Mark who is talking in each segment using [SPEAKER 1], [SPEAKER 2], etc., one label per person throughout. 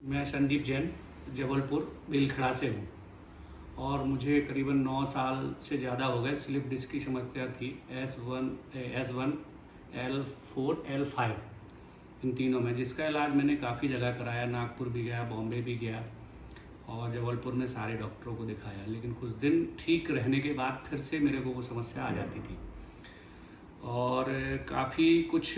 [SPEAKER 1] मैं संदीप जैन जबलपुर बिलखड़ा से हूँ और मुझे करीबन 9 साल से ज़्यादा हो गए स्लिप डिस्क की समस्या थी। S1 L4 L5 इन तीनों में, जिसका इलाज मैंने काफ़ी जगह कराया। नागपुर भी गया, बॉम्बे भी गया और जबलपुर में सारे डॉक्टरों को दिखाया, लेकिन कुछ दिन ठीक रहने के बाद फिर से मेरे को वो समस्या आ जाती थी और काफ़ी कुछ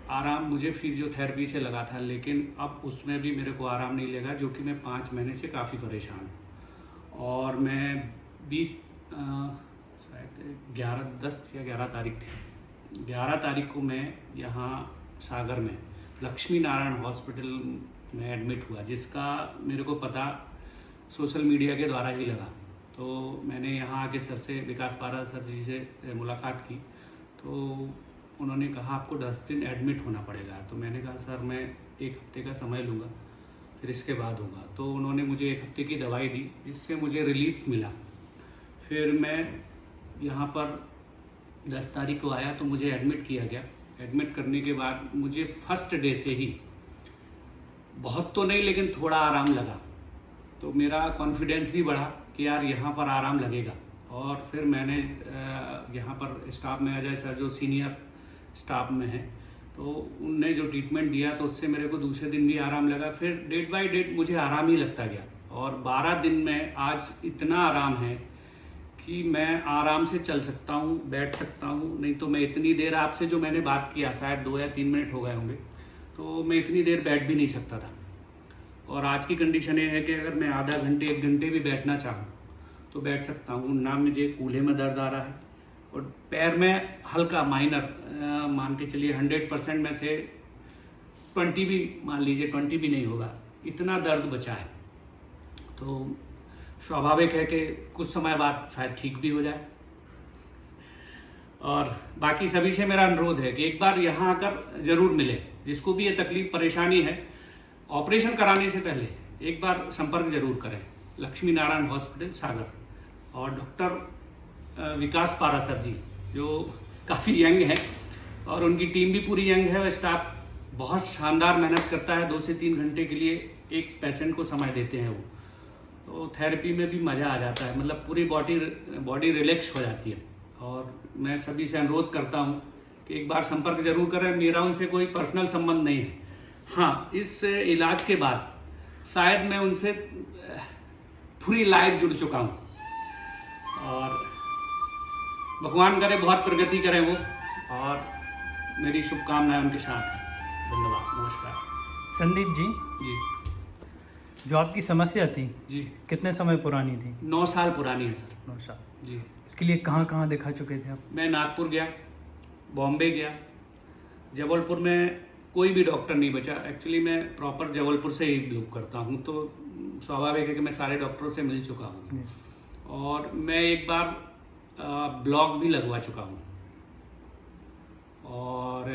[SPEAKER 1] आराम मुझे फिजियोथेरेपी से लगा था, लेकिन अब उसमें भी मेरे को आराम नहीं लगा, जो कि मैं 5 महीने से काफ़ी परेशान हूँ। और मैं 20 शायद 10 या 11 तारीख थी, 11 तारीख को मैं यहाँ सागर में लक्ष्मी नारायण हॉस्पिटल में एडमिट हुआ, जिसका मेरे को पता सोशल मीडिया के द्वारा ही लगा। तो मैंने यहाँ आके सर से, विकास पारा सर जी से मुलाकात की, तो उन्होंने कहा आपको 10 दिन एडमिट होना पड़ेगा। तो मैंने कहा सर मैं 1 हफ्ते का समय लूँगा, फिर इसके बाद होगा। तो उन्होंने मुझे 1 हफ्ते की दवाई दी, जिससे मुझे रिलीफ मिला। फिर मैं यहाँ पर 10 तारीख को आया तो मुझे एडमिट किया गया। एडमिट करने के बाद मुझे फर्स्ट डे से ही बहुत तो नहीं, लेकिन थोड़ा आराम लगा, तो मेरा कॉन्फिडेंस भी बढ़ा कि यार यहाँ पर आराम लगेगा। और फिर मैंने यहाँ पर स्टाफ में अजय सर जो सीनियर स्टाफ में हैं, तो उनने जो ट्रीटमेंट दिया तो उससे मेरे को दूसरे दिन भी आराम लगा। फिर डेट बाय डेट मुझे आराम ही लगता गया और 12 दिन में आज इतना आराम है कि मैं आराम से चल सकता हूँ, बैठ सकता हूँ। नहीं तो मैं इतनी देर आपसे जो मैंने बात किया, शायद 2 या 3 मिनट हो गए होंगे, तो मैं इतनी देर बैठ भी नहीं सकता था। और आज की कंडीशन ये है कि अगर मैं आधा घंटे 1 घंटे भी बैठना चाहूँ तो बैठ सकता हूँ ना। मुझे कूल्हे में दर्द आ रहा है और पैर में हल्का माइनर, मान के चलिए 100% में से 20 भी, मान लीजिए 20 भी नहीं होगा, इतना दर्द बचा है। तो स्वाभाविक है कि कुछ समय बाद शायद ठीक भी हो जाए। और बाकी सभी से मेरा अनुरोध है कि एक बार यहाँ आकर जरूर मिले, जिसको भी ये तकलीफ परेशानी है। ऑपरेशन कराने से पहले एक बार संपर्क जरूर करें लक्ष्मी नारायण हॉस्पिटल सागर। और डॉक्टर विकास पारा सर जी जो काफ़ी यंग है और उनकी टीम भी पूरी यंग है, और स्टाफ बहुत शानदार मेहनत करता है। 2 से 3 घंटे के लिए एक पेशेंट को समय देते हैं वो, तो थेरेपी में भी मज़ा आ जाता है, मतलब पूरी बॉडी रिलैक्स हो जाती है। और मैं सभी से अनुरोध करता हूँ कि एक बार संपर्क जरूर करें। मेरा उनसे कोई पर्सनल संबंध नहीं है। हाँ, इस इलाज के बाद शायद मैं उनसे पूरी लाइफ जुड़ चुका हूँ और भगवान करे बहुत प्रगति करें वो, और मेरी शुभकामनाएं उनके साथ हैं। धन्यवाद, नमस्कार।
[SPEAKER 2] संदीप जी, जो आपकी समस्या थी
[SPEAKER 1] जी,
[SPEAKER 2] कितने समय पुरानी थी?
[SPEAKER 1] 9 साल पुरानी है सर।
[SPEAKER 2] 9 साल।
[SPEAKER 1] जी,
[SPEAKER 2] इसके लिए कहाँ कहाँ दिखा चुके थे आप?
[SPEAKER 1] मैं नागपुर गया, बॉम्बे गया, जबलपुर में कोई भी डॉक्टर नहीं बचा। एक्चुअली मैं प्रॉपर जबलपुर से ही बिलोंग करता हूँ, तो स्वाभाविक है कि मैं सारे डॉक्टरों से मिल चुका हूँ। और मैं एक बार ब्लॉक भी लगवा चुका हूँ और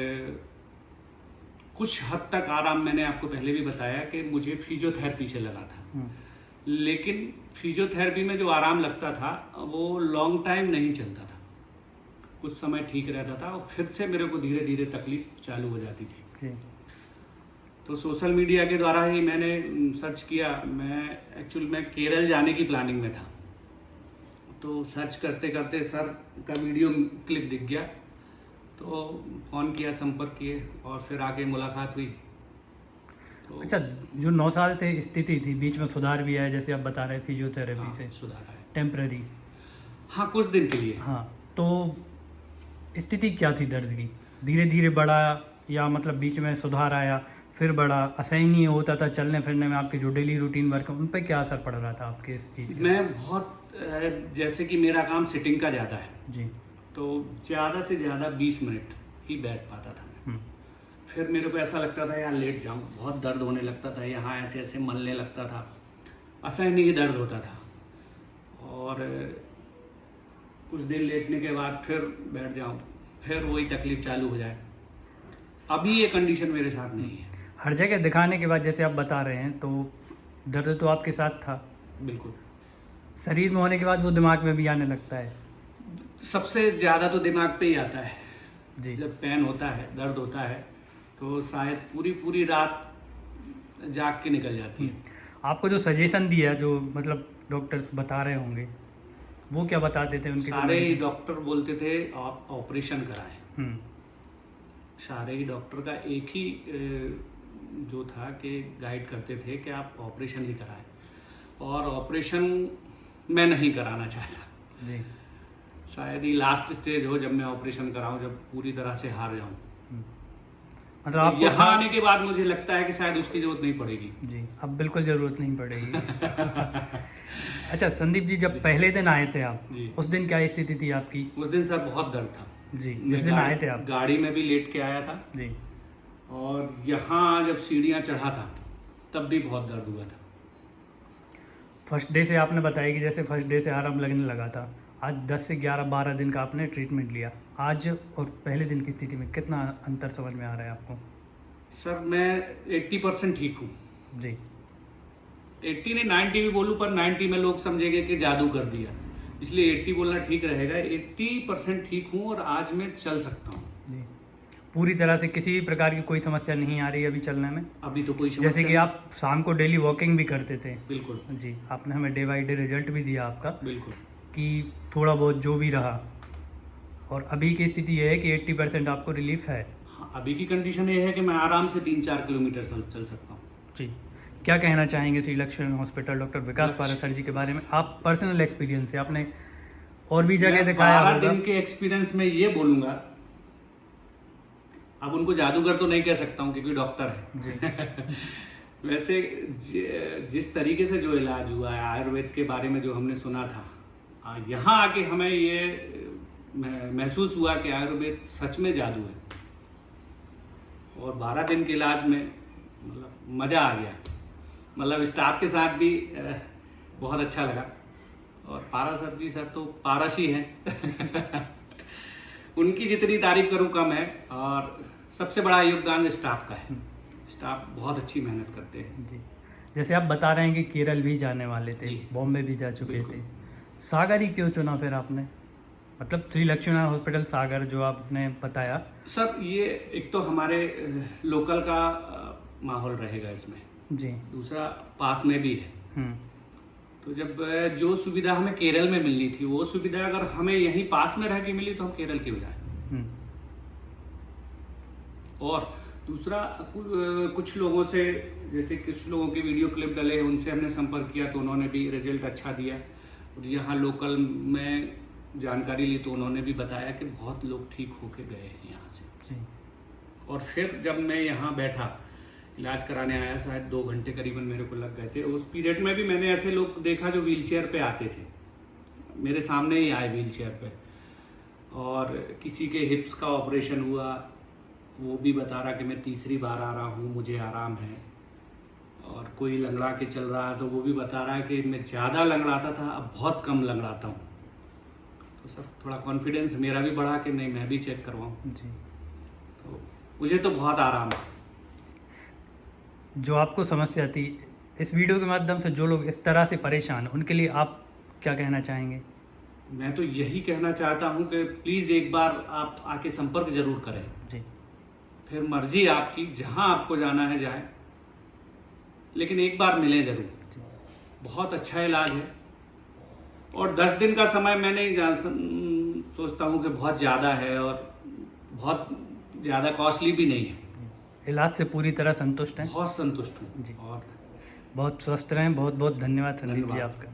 [SPEAKER 1] कुछ हद तक आराम मैंने आपको पहले भी बताया कि मुझे फिजियोथेरेपी से लगा था। लेकिन फिजियोथेरेपी में जो आराम लगता था वो लॉन्ग टाइम नहीं चलता था, कुछ समय ठीक रहता था और फिर से मेरे को धीरे धीरे तकलीफ चालू हो जाती थी। तो सोशल मीडिया के द्वारा ही मैंने सर्च किया। मैं केरल जाने की प्लानिंग में था, तो सर्च करते करते सर का वीडियो क्लिप दिख गया, तो फ़ोन किया, संपर्क किए और फिर आके मुलाकात हुई। तो
[SPEAKER 2] अच्छा, जो 9 साल से स्थिति थी, बीच में सुधार भी आया जैसे आप बता रहे फिजियोथेरेपी
[SPEAKER 1] हाँ,
[SPEAKER 2] से?
[SPEAKER 1] सुधार है
[SPEAKER 2] टेम्पररी?
[SPEAKER 1] हाँ, कुछ दिन के लिए।
[SPEAKER 2] हाँ, तो स्थिति क्या थी दर्द की? धीरे धीरे बढ़ा या मतलब बीच में सुधार आया फिर बढ़ा? असहनीय होता था चलने फिरने में? आपके जो डेली रूटीन वर्क है उन पर क्या असर पड़ रहा था आपके इस चीज़ का?
[SPEAKER 1] मैं बहुत जैसे कि मेरा काम सिटिंग का ज़्यादा है
[SPEAKER 2] जी।
[SPEAKER 1] तो ज़्यादा से ज़्यादा 20 मिनट ही बैठ पाता था मैं। फिर मेरे को ऐसा लगता था यार लेट जाऊं, बहुत दर्द होने लगता था, यहाँ ऐसे ऐसे मलने लगता था, असहनीय दर्द होता था। और कुछ दिन लेटने के बाद फिर बैठ जाऊं, फिर वही तकलीफ चालू हो जाए। अभी ये कंडीशन मेरे साथ नहीं है।
[SPEAKER 2] हर जगह दिखाने के बाद जैसे आप बता रहे हैं तो दर्द तो आपके साथ था,
[SPEAKER 1] बिल्कुल।
[SPEAKER 2] शरीर में होने के बाद वो दिमाग में भी आने लगता है?
[SPEAKER 1] सबसे ज़्यादा तो दिमाग पे ही आता है
[SPEAKER 2] जी।
[SPEAKER 1] जब पेन होता है, दर्द होता है, तो शायद पूरी रात जाग के निकल जाती है।
[SPEAKER 2] आपको जो सजेशन दिया, जो मतलब डॉक्टर्स बता रहे होंगे, वो क्या बताते थे उनके?
[SPEAKER 1] सारे ही डॉक्टर बोलते थे आप ऑपरेशन कराएं।
[SPEAKER 2] हम्म,
[SPEAKER 1] सारे ही डॉक्टर का एक ही जो था कि गाइड करते थे कि आप ऑपरेशन ही कराएं, और ऑपरेशन मैं नहीं कराना चाहता।
[SPEAKER 2] जी।
[SPEAKER 1] शायद ही लास्ट स्टेज हो जब मैं ऑपरेशन कराऊं, जब पूरी तरह से हार जाऊं।
[SPEAKER 2] मतलब आपको
[SPEAKER 1] यहाँ आने के बाद मुझे लगता है कि शायद उसकी जरूरत नहीं पड़ेगी।
[SPEAKER 2] जी, अब बिल्कुल ज़रूरत नहीं पड़ेगी। अच्छा संदीप जी, जब पहले दिन आए थे आप,
[SPEAKER 1] जी।
[SPEAKER 2] उस दिन क्या स्थिति थी आपकी?
[SPEAKER 1] उस दिन सर बहुत दर्द था
[SPEAKER 2] जी,
[SPEAKER 1] मैं
[SPEAKER 2] जिस दिन आए थे आप।
[SPEAKER 1] गाड़ी में भी लेट के आया था,
[SPEAKER 2] जी।
[SPEAKER 1] और यहाँ जब सीढ़ियाँ चढ़ा था तब भी बहुत दर्द हुआ था।
[SPEAKER 2] फर्स्ट डे से आपने बताया कि जैसे फर्स्ट डे से आराम लगने लगा था, आज 10 से 11-12 दिन का आपने ट्रीटमेंट लिया, आज और पहले दिन की स्थिति में कितना अंतर समझ में आ रहा है आपको?
[SPEAKER 1] सर मैं 80% ठीक हूँ।
[SPEAKER 2] जी।
[SPEAKER 1] 80 नहीं, 90 भी बोलूँ, पर 90 में लोग समझेंगे कि जादू कर दिया, इसलिए 80 बोलना ठीक रहेगा। 80% ठीक हूँ और आज मैं चल सकता हूँ।
[SPEAKER 2] जी, पूरी तरह से किसी भी प्रकार की कोई समस्या नहीं आ रही अभी चलने में?
[SPEAKER 1] अभी तो कोई समस्या
[SPEAKER 2] जैसे कि आप शाम को डेली वॉकिंग भी करते थे।
[SPEAKER 1] बिल्कुल
[SPEAKER 2] जी, आपने हमें डे बाई डे रिजल्ट भी दिया आपका
[SPEAKER 1] बिल्कुल।
[SPEAKER 2] कि थोड़ा बहुत जो भी रहा, और अभी की स्थिति ये है कि 80% आपको रिलीफ है।
[SPEAKER 1] हाँ, अभी की कंडीशन ये है कि मैं आराम से 3-4 किलोमीटर चल सकता हूँ।
[SPEAKER 2] जी, क्या कहना चाहेंगे श्री लक्ष्मण हॉस्पिटल डॉक्टर विकास पारासर जी के बारे में? आप पर्सनल एक्सपीरियंस से, आपने और भी जगह दिखाया
[SPEAKER 1] 12
[SPEAKER 2] होगा।
[SPEAKER 1] दिन के एक्सपीरियंस में ये बोलूंगा, अब उनको जादूगर तो नहीं कह सकता हूँ क्योंकि डॉक्टर है।
[SPEAKER 2] जी।
[SPEAKER 1] वैसे जिस तरीके से जो इलाज हुआ है, आयुर्वेद के बारे में जो हमने सुना था, यहाँ आके हमें ये महसूस हुआ कि आयुर्वेद सच में जादू है। और 12 दिन के इलाज में मतलब मज़ा आ गया, मतलब स्टाफ के साथ भी बहुत अच्छा लगा। और पारासर जी सर तो पारस ही हैं। उनकी जितनी तारीफ करूं कम है। और सबसे बड़ा योगदान स्टाफ का है, स्टाफ बहुत अच्छी मेहनत करते हैं।
[SPEAKER 2] जी, जैसे आप बता रहे हैं कि केरल भी जाने वाले थे,
[SPEAKER 1] जी।
[SPEAKER 2] बॉम्बे भी जा चुके
[SPEAKER 1] बिल्कुल।
[SPEAKER 2] थे, सागर ही क्यों चुना फिर आपने? मतलब श्री लक्ष्मण हॉस्पिटल सागर जो आपने बताया।
[SPEAKER 1] सर ये एक तो हमारे लोकल का माहौल रहेगा इसमें,
[SPEAKER 2] जी।
[SPEAKER 1] दूसरा पास में भी है।
[SPEAKER 2] हम्म,
[SPEAKER 1] तो जब जो सुविधा हमें केरल में मिलनी थी, वो सुविधा अगर हमें यहीं पास में रह के मिली तो हम केरल क्यों जाए।
[SPEAKER 2] हम्म,
[SPEAKER 1] और दूसरा कुछ लोगों से, जैसे कुछ लोगों के वीडियो क्लिप डले, उनसे हमने संपर्क किया तो उन्होंने भी रिजल्ट अच्छा दिया। और यहाँ लोकल में जानकारी ली तो उन्होंने भी बताया कि बहुत लोग ठीक होके गए हैं यहाँ से।
[SPEAKER 2] जी।
[SPEAKER 1] और फिर जब मैं यहाँ बैठा इलाज कराने आया, शायद 2 घंटे करीबन मेरे को लग गए थे। उस पीरियड में भी मैंने ऐसे लोग देखा जो व्हीलचेयर पे आते थे, मेरे सामने ही आए व्हीलचेयर पे। और किसी के हिप्स का ऑपरेशन हुआ, वो भी बता रहा कि मैं तीसरी बार आ रहा हूँ, मुझे आराम है। और कोई लंगड़ा के चल रहा है तो वो भी बता रहा है कि मैं ज़्यादा लंगड़ाता था, अब बहुत कम लंगड़ाता हूँ। तो सर थोड़ा कॉन्फिडेंस मेरा भी बढ़ा कि नहीं मैं भी चेक करवाऊँ।
[SPEAKER 2] जी,
[SPEAKER 1] तो मुझे तो बहुत आराम है।
[SPEAKER 2] जो आपको समस्या थी, इस वीडियो के माध्यम से जो लोग इस तरह से परेशान, उनके लिए आप क्या कहना चाहेंगे?
[SPEAKER 1] मैं तो यही कहना चाहता हूँ कि प्लीज़ एक बार आप आके संपर्क जरूर करें।
[SPEAKER 2] जी।
[SPEAKER 1] फिर मर्जी आपकी, जहाँ आपको जाना है जाए, लेकिन एक बार मिलें जरूर। बहुत अच्छा इलाज है। और 10 दिन का समय मैं नहीं सोचता हूँ कि बहुत ज़्यादा है, और बहुत ज़्यादा कॉस्टली भी नहीं है।
[SPEAKER 2] इलाज से पूरी तरह संतुष्ट हैं?
[SPEAKER 1] बहुत संतुष्ट हूँ।
[SPEAKER 2] जी।
[SPEAKER 1] और
[SPEAKER 2] बहुत स्वस्थ रहें। बहुत बहुत धन्यवाद संदीप जी
[SPEAKER 1] धन्यवाद।
[SPEAKER 2] आपका।